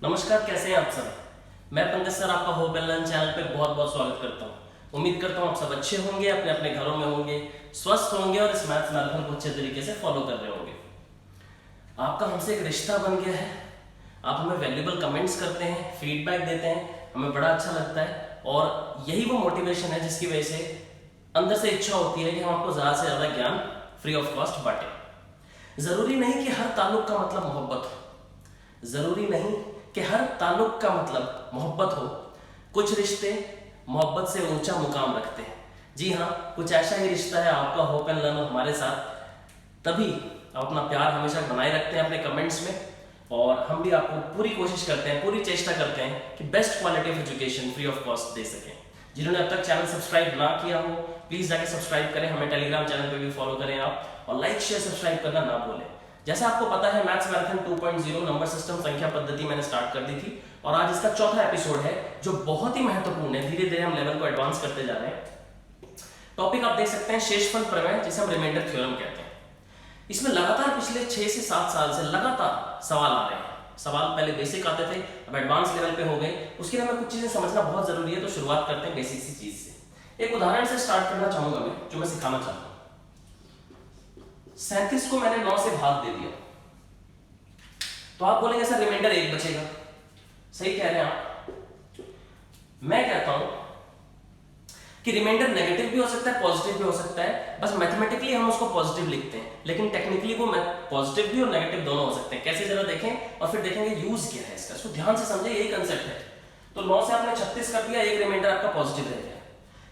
नमस्कार, कैसे हैं आप सब। मैं पंकज सर आपका होप एंड लर्न चैनल पे बहुत बहुत स्वागत करता हूँ। उम्मीद करता हूँ आप सब अच्छे होंगे, अपने अपने घरों में होंगे, स्वस्थ होंगे और इस मैथ्स मैराथन को अच्छे तरीके से फॉलो कर रहे होंगे। आपका हमसे एक रिश्ता बन गया है। आप हमें वैल्यूएबल कमेंट्स करते हैं, फीडबैक देते हैं, हमें बड़ा अच्छा लगता है और यही वो मोटिवेशन है जिसकी वजह से अंदर से इच्छा होती है कि हम आपको ज़्यादा से ज़्यादा ज्ञान फ्री ऑफ कॉस्ट बांटें। ज़रूरी नहीं कि हर ताल्लुक का मतलब मोहब्बत हो, ज़रूरी नहीं कि हर ताल्लुक का मतलब मोहब्बत हो। कुछ रिश्ते मोहब्बत से ऊंचा मुकाम रखते हैं। जी हाँ, कुछ ऐसा ही रिश्ता है आपका होप एंड लर्न हमारे साथ। तभी आप अपना प्यार हमेशा बनाए रखते हैं अपने कमेंट्स में और हम भी आपको पूरी कोशिश करते हैं, पूरी चेष्टा करते हैं कि best quality of education free of cost दे सकें। जिन्होंने अब तक चैनल सब्सक्राइब ना किया हो प्लीज जाके सब्सक्राइब करें, हमें टेलीग्राम चैनल पे भी फॉलो करें आप, और लाइक शेयर सब्सक्राइब करना ना भूलें। जैसे आपको पता है मैथ्स मैराथन 2.0 नंबर सिस्टम संख्या पद्धति मैंने स्टार्ट कर दी थी और आज इसका चौथा एपिसोड है जो बहुत ही महत्वपूर्ण है। धीरे धीरे हम लेवल को एडवांस करते जा रहे हैं। टॉपिक आप देख सकते हैं शेषफल प्रमेय, जिसे हम रिमाइंडर थ्योरम कहते हैं। इसमें लगातार पिछले 6 से 7 साल से लगातार सवाल आ रहे हैं। सवाल पहले बेसिक आते थे, अब एडवांस लेवल पे हो गए। उसके लिए हमें कुछ चीजें समझना बहुत जरूरी है, तो शुरुआत करते हैं बेसिक सी चीज से। एक उदाहरण से स्टार्ट करना चाहूंगा मैं, जो मैं सिखाना चाहता हूं। 37 को मैंने 9 से भाग दे दिया, तो आप बोलेंगे सर रिमाइंडर 1 बचेगा। सही कह रहे हैं आप। मैं कहता हूं कि रिमाइंडर नेगेटिव भी हो सकता है, पॉजिटिव भी हो सकता है। बस मैथमेटिकली हम उसको पॉजिटिव लिखते हैं, लेकिन टेक्निकली वो पॉजिटिव भी और नेगेटिव दोनों हो सकते हैं। कैसे जरा देखें और फिर देखेंगे यूज क्या है इसका। इसको ध्यान से समझे, यही कंसेप्ट है। तो 9 से आपने 36 कर दिया, एक रिमाइंडर आपका पॉजिटिव रह गया।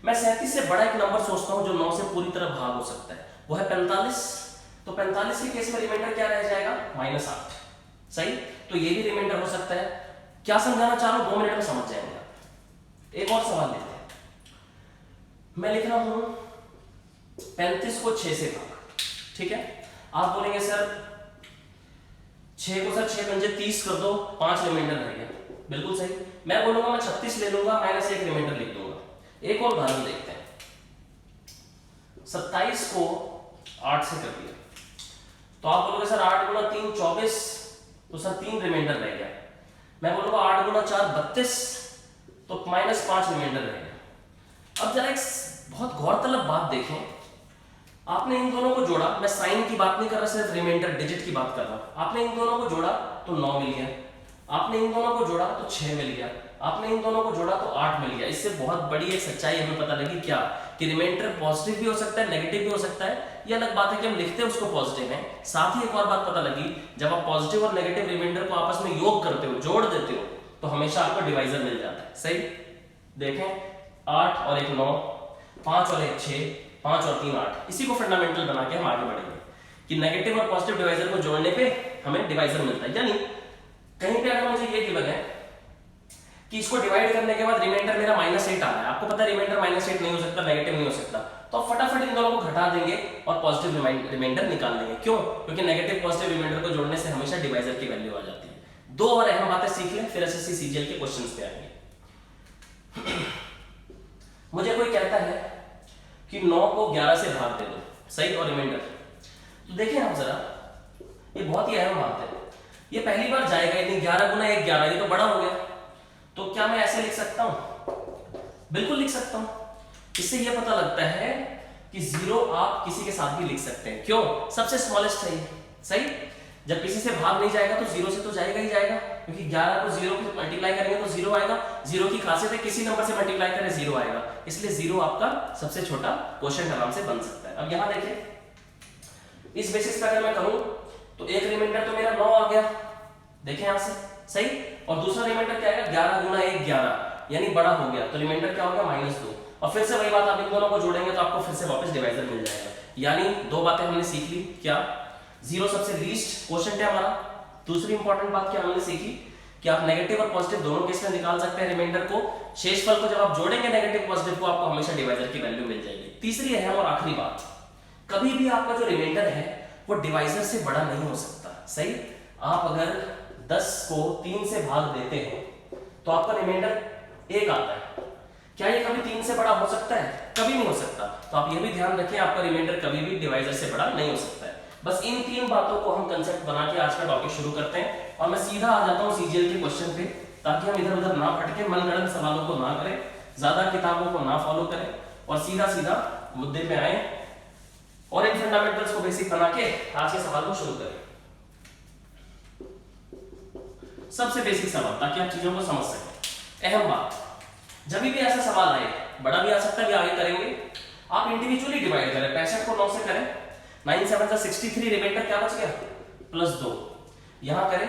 मैं 37 से बड़ा एक नंबर सोचता हूं जो 9 से पूरी तरह भाग हो सकता है, वो है 45। तो 45 के केस में रिमाइंडर क्या रह जाएगा? -8। सही। तो ये भी रिमाइंडर हो सकता है। क्या समझाना चाह रहा हूं 2 मिनट में समझ जाएंगे आप। एक और सवाल लेते हैं। मैं लिख रहा हूं 35 को 6 से भाग। ठीक है। आप बोलेंगे सर 6 को सर 6 पंजे 30 कर दो, 5 रिमाइंडर रह गया। बिल्कुल सही। मैं बोलूंगा मैं 36 ले लूंगा, -1 रिमाइंडर लिख दूंगा। एक और उदाहरण देखते हैं। 27 को 8 से कर दिया, तो आप बोलोगे सर 8 गुना 3 24, तो सर 3 रिमाइंडर रह गया। मैं बोलूंगा 8 गुना 4 32, तो -5 रिमाइंडर रह गया। अब जरा एक बहुत गौरतलब बात देखें। आपने इन दोनों को जोड़ा, मैं साइन की बात नहीं कर रहा, सिर्फ रिमाइंडर डिजिट की बात कर रहा हूं। आपने इन दोनों को जोड़ा तो 9 मिल गया, आपने इन दोनों को जोड़ा तो 6 मिल गया, आपने इन दोनों को जोड़ा तो 8 मिल गया। इससे बहुत बड़ी एक सच्चाई हमें पता लगी क्या, कि रिमाइंडर पॉजिटिव भी हो सकता है, नेगेटिव भी हो सकता है। ये अलग बात है कि हम लिखते हैं उसको पॉजिटिव है। साथ ही एक और बात पता लगी, जब आप पॉजिटिव और नेगेटिव रिमाइंडर को आपस में योग करते हो, जोड़ देते हो, तो हमेशा आपको डिवाइजर मिल जाता है। सही। देखें 8 और 1 9, 5 और 1 6, 5 और 3 8। इसी को फंडामेंटल बना के हम आगे बढ़ेंगे कि नेगेटिव और पॉजिटिव डिवाइजर को जोड़ने पे हमें डिवाइजर मिलता है। यानी कहीं पे अगर मुझे ये गिवन है कि इसको डिवाइड करने के बाद रिमाइंडर मेरा -8 आ रहा है, आपको पता है रिमाइंडर -8 नहीं हो सकता, नेगेटिव नहीं हो सकता, तो आप फटाफट इन दोनों को घटा देंगे और पॉजिटिव रिमाइंडर निकाल देंगे। क्यों? क्योंकि नेगेटिव पॉजिटिव रिमाइंडर को जोड़ने से हमेशा डिवाइजर की वैल्यू आ जाती है। 2 और अहम बातें सीख लें, फिर एसएससी सीजीएल के क्वेश्चंस पे आएंगे। मुझे कोई कहता है कि 9 को 11 से भाग दे दो, सही, और रिमाइंडर। तो देखें आप जरा, ये बहुत ही अहम बात है। ये पहली बार जाएगा नहीं, 11 गुना 1 11, ये तो बड़ा हो गया। तो क्या मैं ऐसे लिख सकता हूं? बिल्कुल लिख सकता हूं। इससे ये पता लगता है कि 0 आप किसी के साथ भी लिख सकते हैं। क्यों? सबसे स्मॉलेस्ट है। सही। जब किसी से भाग नहीं जाएगा तो 0 से तो जाएगा ही जाएगा, क्योंकि 11 को 0 से मल्टीप्लाई करेंगे तो 0 आएगा। 0 की खासियत है किसी नंबर से मल्टीप्लाई करें 0 आएगा, इसलिए 0 आपका सबसे छोटा क्वेश्चन आराम से बन सकता है। अब यहां देखिए, इस बेसिस पर अगर मैं कहूं तो एक रिमाइंडर तो मेरा 9 आ गया, देखें यहां से। सही। और दूसरा रिमाइंडर क्या आएगा? 11 गुना 1 11, यानी बड़ा हो गया, तो रिमाइंडर क्या होगा? -2। और फिर से वही बात, आप इन दोनों को जोड़ेंगे तो आपको फिर से वापस डिवाइजर मिल जाएगा। यानी 2 बातें हमने सीख ली। क्या? 0 सबसे लीस्ट क्वोशंट है हमारा। दूसरी इंपॉर्टेंट बात क्या हमने सीखी कि आप नेगेटिव और पॉजिटिव दोनों केस में निकाल सकते हैं रिमाइंडर को। शेषफल को जब आप जोड़ेंगे नेगेटिव पॉजिटिव को, आपको हमेशा डिवाइजर की वैल्यू मिल जाएगी। तीसरी अहम और आखिरी बात, कभी भी आपका जो रिमाइंडर है वो डिवाइजर से बड़ा नहीं हो सकता। सही। आप अगर 10 को 3 से भाग देते हो तो आपका रिमाइंडर 1 आता है। क्या ये कभी 3 से बड़ा हो सकता है? कभी नहीं हो सकता। तो आप ये भी ध्यान रखें, आपका रिमाइंडर कभी भी डिवाइजर से बड़ा नहीं हो सकता है। बस इन 3 बातों को हम कंसेप्ट बना के आज का टॉपिक शुरू करते हैं और मैं सीधा आ जाता हूँ सीजीएल के क्वेश्चन पे, ताकि हम इधर उधर ना भटके, मनगढ़ंत सवालों को ना करें, ज्यादा किताबों को ना फॉलो करें और सीधा सीधा मुद्दे पे आए और इन फंडामेंटल्स को बेसिक बना के आज के सवाल को शुरू करें। सबसे बेसिक सवाल, ताकि आप चीजों को समझ सकें। अहम बात, जब भी ऐसा सवाल आए, बड़ा भी आ सकता है, भी आगे करेंगे, आप इंडिविजुअली डिवाइड करें। 65 को 9 से करें, 9 7 जा 63, रिमाइंडर क्या बच गया +2। यहां करें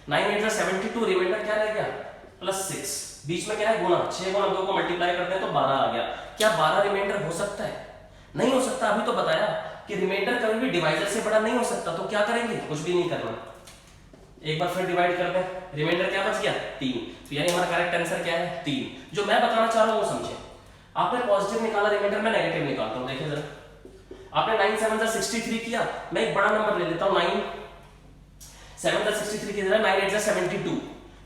9 8 जा 72, रिमाइंडर क्या रह गया +6। बीच में क्या है गुणा, 6 गुणा 2 को मल्टीप्लाई करते हैं तो 12 आ गया। क्या 12 रिमाइंडर हो सकता है? नहीं हो सकता। अभी तो बताया कि रिमाइंडर कभी भी डिवाइजर से बड़ा नहीं हो सकता। तो क्या करेंगे? कुछ भी नहीं करना, एक बार फिर डिवाइड कर दें, रिमाइंडर क्या बच गया 3। तो यानी हमारा करेक्ट आंसर क्या है 3। जो मैं बताना चाह रहा हूं वो समझे। आपने पॉजिटिव निकाला, रिमाइंडर में नेगेटिव निकालता हूं। देखिए जरा, आपने 9 7 जा 63 किया, मैं एक बड़ा नंबर ले लेता हूं, 9 7 जा 63 की जगह 9 8 जा 72,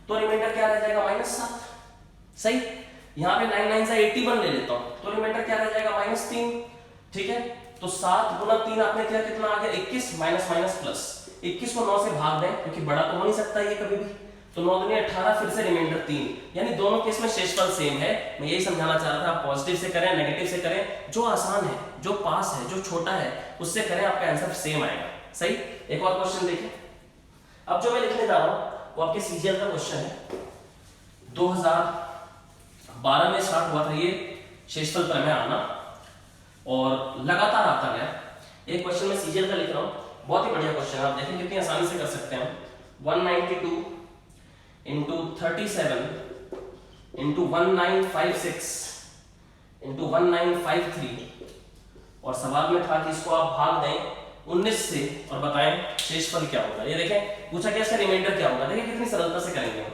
तो रिमाइंडर क्या रह जाएगा -7। सही। यहां पे 9 9 जा 81 ले लेता हूं, तो रिमाइंडर क्या रह जाएगा -3। ठीक है, तो 7 गुना 3 आपने किया, कितना आ गया 21, माइनस माइनस प्लस। 21 को 9 से भाग दें, क्योंकि बड़ा तो हो नहीं सकता ये कभी भी, तो 9 दूनी 18, फिर से रिमाइंडर 3। यानी दोनों केस में शेषफल सेम है। मैं यही समझाना चाह रहा था, आप पॉजिटिव से करें, नेगेटिव से करें, जो आसान है, जो पास है, जो छोटा है, उससे करें, आपका आंसर सेम आएगा। सही। एक और क्वेश्चन देखिए। अब जो मैं लिखने जा रहा हूं वो आपके सीजीएल का क्वेश्चन है। 2012 में स्टार्ट हुआ था ये शेषफल प्रमेय आना और लगातार आता गया। एक क्वेश्चन में सीजीएल का लिख रहा हूं, बहुत ही बढ़िया क्वेश्चन है, आप देखें कितनी आसानी से कर सकते हैं। 192 into 37 into 1956 into 1953 और सवाल में था कि इसको आप भाग दें 19 से और बताएं शेषफल क्या होगा। ये देखें पूछा क्या, इसका रिमाइंडर क्या होगा। देखिए कितनी सरलता से करेंगे हम।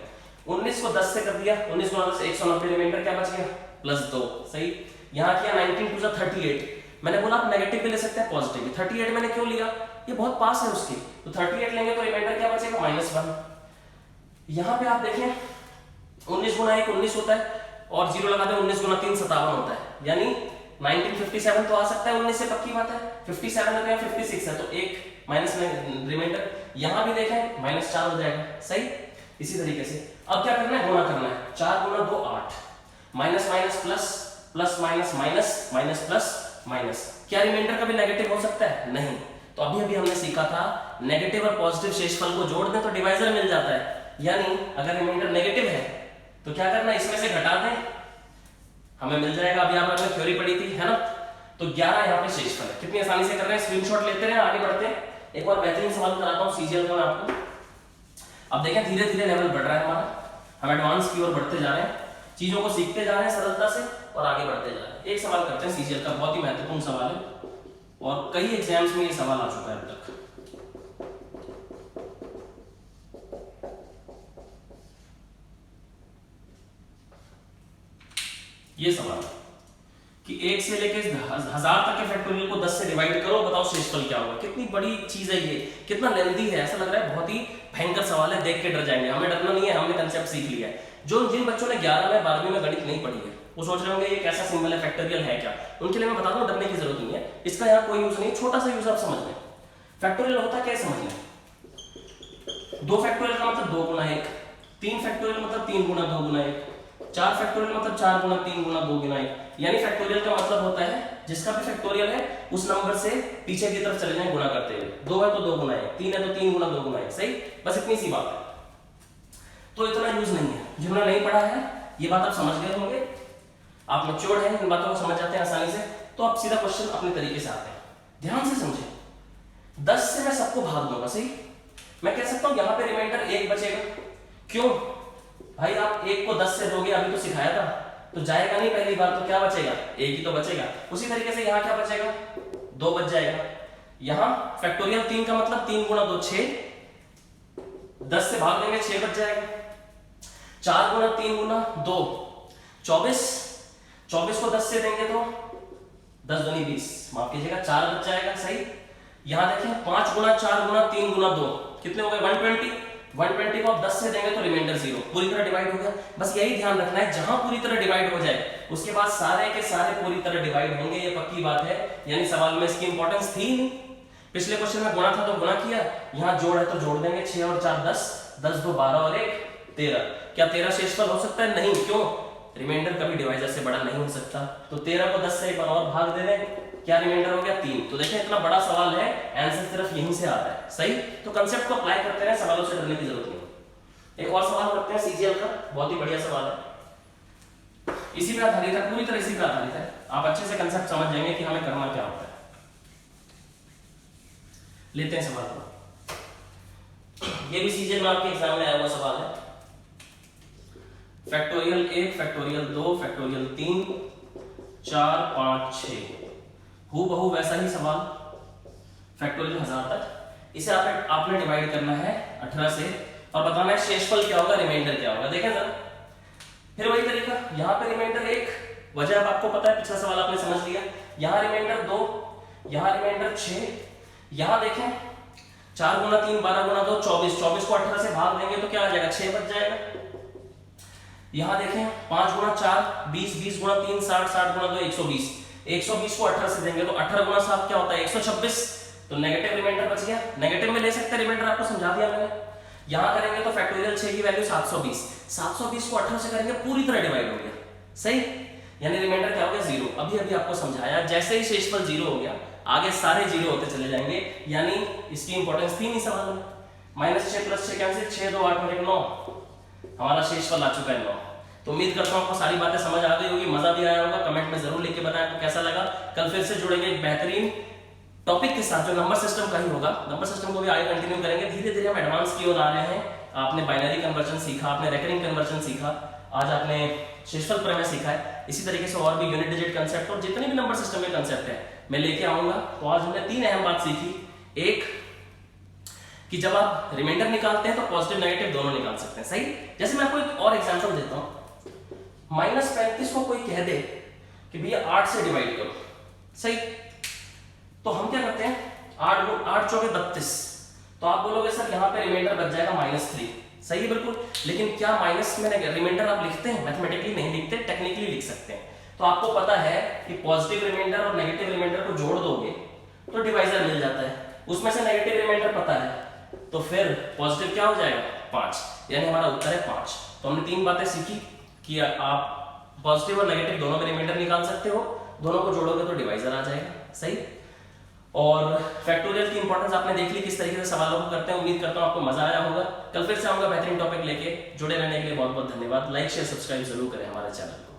19 को 10 से कर दिया, 19 गुणा 10 190, रिमाइंडर क्या बच गया +2। सही। यहां किया 19 2 जा 38, मैंने बोला आप नेगेटिव भी ले सकते हैं, पॉजिटिव भी। 38 मैंने क्यों लिया, ये बहुत पास है उसके, तो 38 लेंगे तो रिमाइंडर क्या बचेगा -1। यहां पे आप देखें 19 गुना 1 19 होता है और 0 लगा दें, 19 गुना 3 57 होता है, यानी 1957 तो आ सकता है 19 से, पक्की बात है। 57 है तो यहाँ 56 है, तो 1 माइनस में रिमाइंडर, यहां भी देखें -4 हो जाएगा। सही। इसी तरीके से अब क्या करना है, गुणा करना है। 4 गुना 2 8, minus minus plus, plus minus minus, minus plus minus. क्या रिमाइंडर कभी नेगेटिव हो सकता है? नहीं। तो अभी अभी हमने सीखा था नेगेटिव और पॉजिटिव शेषफल को जोड़ दें तो डिवाइजर मिल जाता है। यानी अगर रिमाइंडर नेगेटिव है तो क्या करना है, इसमें से घटा दें, हमें मिल जाएगा। अभी आपने थ्योरी पढ़ी थी, है ना। तो 11 यहाँ पे शेषफल है। कितनी आसानी से कर रहे हैं, स्क्रीनशॉट लेते रहे, आगे बढ़ते हैं। एक और बेहतरीन सवाल कराता हूँ सीजीएल का मैं आपको। अब देखें धीरे धीरे लेवल बढ़ रहा है हमारा, हम एडवांस की ओर बढ़ते जा रहे हैं, चीजों को सीखते जा रहे हैं सरलता से और आगे बढ़ते जा रहे हैं। एक सवाल करते हैं सीजीएल का, बहुत ही महत्वपूर्ण सवाल है और कई एग्जाम्स में ये सवाल आ चुका है अब तक। ये सवाल है कि 1 से लेकर 1000 तक के फैक्टोरियल को 10 से डिवाइड करो, बताओ शेषफल क्या होगा। कितनी बड़ी चीज है ये, कितना लेंथी है, ऐसा लग रहा है बहुत ही भयंकर सवाल है, देख के डर जाएंगे। हमें डरना नहीं है, हमने कंसेप्ट सीख लिया है। जिन बच्चों ने 11 में 12वीं में गणित नहीं पढ़ी है वो सोच रहे होंगे ये कैसा सिंबल है, फैक्टोरियल है क्या, उनके लिए मैं बता दूं डरने की जरूरत नहीं है, इसका यहाँ कोई यूज नहीं, छोटा सा यूज आप समझ लें। फैक्टोरियल होता क्या है समझ लें। 2 फैक्टोरियल का मतलब 2 गुना 1, 3 फैक्टोरियल मतलब 3 गुना 2 गुना 1, 4 फैक्टोरियल मतलब 4 गुना 3 गुना 2 गुना 1। यानी फैक्टोरियल का मतलब होता है जिसका भी फैक्टोरियल है उस नंबर से पीछे की तरफ चले जाएं गुणा करते हुए। 2 है तो 2 गुना 1, 3 है तो 3 गुना 2 गुना 1। सही। बस इतनी सी बात है, तो इतना यूज नहीं है। जिन्होंने नहीं पढ़ा है ये बात आप समझ गए होंगे, आप मैच्योर्ड हैं, इन बातों को समझ जाते हैं आसानी से, तो आप सीधा क्वेश्चन अपने तरीके से आते हैं। ध्यान से समझे। 10 से मैं सबको भाग दूंगा। सही। मैं कह सकता हूं यहां पे रिमाइंडर 1 बचेगा। क्यों भाई, आप 1 को 10 से दोगे, अभी तो सिखाया था, तो जाएगा नहीं पहली बार, तो क्या बचेगा 1 ही तो बचेगा। उसी तरीके से यहां क्या बचेगा 2 बच जाएगा। यहां फैक्टोरियल 3 का मतलब 3 गुना 2 6, 10 से भाग देंगे 6 बच जाएगा। 4 गुना 3 गुना 2 24, 24 को 10 से देंगे तो 10 दूनी 20, माफ कीजिएगा 4 बच जाएगा। सही। यहां देखिए 5 गुना 4 गुना 3 गुना 2 कितने हो गए 120, 120 को आप 10 से देंगे तो रिमाइंडर 0, पूरी तरह डिवाइड हो गया। बस यही ध्यान रखना है, जहां पूरी तरह डिवाइड हो जाए उसके बाद सारे के सारे पूरी तरह डिवाइड होंगे, ये पक्की बात है। यानी सवाल में इसकी इंपॉर्टेंस थी नहीं, पिछले क्वेश्चन में गुणा था तो गुणा किया, यहाँ जोड़ है तो जोड़ देंगे, 6 और 4 10, 10 2 12 और 1 13। क्या 13 शेषफल हो सकता है? नहीं। क्यों? रिमाइंडर कभी डिवाइजर से बड़ा नहीं हो सकता। तो 13 को 10 से एक बार और भाग दे दें, क्या रिमाइंडर हो गया? 3। तो देखें इतना बड़ा सवाल है, आंसर सिर्फ यहीं से आ रहा है। सही। तो कंसेप्ट को अप्लाई करते रहे, सवालों से डरने की जरूरत नहीं। एक और सवाल करते हैं सीजीएल का, बहुत ही बढ़िया सवाल है, इसी पे आधारित है, पूरी तरह इसी पे आधारित है। आप अच्छे से कंसेप्ट समझ जाएंगे कि हमें करना क्या होता है। लेते हैं सवाल को, ये भी सीजीएल में आपके एग्जाम में आया हुआ सवाल है। फैक्टोरियल 1 फैक्टोरियल 2 फैक्टोरियल 3 4 5 6, हूबहू वैसा ही सवाल, फैक्टोरियल 1000 तक। इसे आपने डिवाइड करना है 18 से और बताना है शेषफल क्या होगा, रिमाइंडर क्या होगा। देखें सर, फिर वही तरीका, यहाँ पे रिमाइंडर 1, वजह अब आपको पता है, पिछला सवाल आपने समझ लिया। यहाँ रिमाइंडर 2, यहाँ रिमाइंडर 6, यहाँ देखें 4 गुना 3 12 गुना 2 24, 24 को 18 से भाग देंगे तो क्या आ जाएगा? 6 बच जाएगा। यहाँ देखें 5 गुना 4 20, 20 गुना 3 60, 60 गुना 2 120, 120 को 18 से देंगे तो 18 गुना 7 क्या होता है? 126। तो नेगेटिव रिमाइंडर बच गया, नेगेटिव में ले सकते हैं रिमाइंडर, आपको समझा दिया मैंने। यहाँ करेंगे तो फैक्टोरियल 6 की वैल्यू 720, 720 को 18 से करेंगे पूरी तरह डिवाइड हो गया। सही, यानी रिमाइंडर क्या हो गया? 0। अभी अभी आपको समझाया, जैसे ही शेषफल 0 हो गया आगे सारे 0 होते चले जाएंगे, यानी इसकी इंपॉर्टेंस थी नहीं सवाल में। -6 + 6 कैंसिल, 6 2 8 और 1 9, हमारा शेषफल आ चुका है 9। तो उम्मीद करता हूं आपको सारी बातें समझ आ गई होगी, मजा भी आया होगा। कमेंट में जरूर लिख के बताएं आपको कैसा लगा। कल फिर से जुड़ेंगे एक बेहतरीन टॉपिक के साथ जो नंबर सिस्टम का ही होगा। नंबर सिस्टम को भी आगे कंटिन्यू करेंगे, धीरे धीरे हम एडवांस की ओर आ रहे हैं। आपने बाइनरी कन्वर्जन सीखा, आपने रेकरिंग कन्वर्जन सीखा, आज आपने शेषफल प्रमेय सीखा है। इसी तरीके से और भी यूनिट डिजिट कंसेप्ट और जितने भी नंबर सिस्टम के कंसेप्ट है मैं लेके आऊंगा। तो आज हमने 3 अहम बात सीखी। एक कि जब आप रिमाइंडर निकालते हैं तो पॉजिटिव नेगेटिव दोनों निकाल सकते हैं। सही। जैसे मैं आपको एक और एग्जांपल देता हूं, -35 को कोई कह दे कि भैया 8 से डिवाइड करो। सही। तो हम क्या करते हैं, 8 चौके 32, तो आप बोलोगे सर यहाँ पे रिमाइंडर बच जाएगा -3। सही है, बिल्कुल। लेकिन क्या माइनस में रिमाइंडर आप लिखते हैं? मैथमेटिकली नहीं लिखते, टेक्निकली लिख सकते हैं। तो आपको पता है कि पॉजिटिव रिमाइंडर और नेगेटिव रिमाइंडर को जोड़ दोगे तो डिवाइजर मिल जाता है। उसमें से नेगेटिव रिमाइंडर पता है तो फिर पॉजिटिव क्या हो जाएगा? 5, यानी हमारा उत्तर है 5। तो हमने 3 बातें सीखी कि आप पॉजिटिव और नेगेटिव दोनों में रिमाइंडर निकाल सकते हो, दोनों को जोड़ोगे तो डिवाइजर आ जाएगा। सही। और फैक्टोरियल की इंपॉर्टेंस आपने देख ली, किस तरीके से सवालों को करते हैं। उम्मीद करता हूं आपको मजा आया होगा। कल फिर से आऊंगा बेहतरीन टॉपिक लेके। जुड़े रहने के लिए बहुत बहुत धन्यवाद। लाइक शेयर सब्सक्राइब जरूर करें हमारे चैनल को।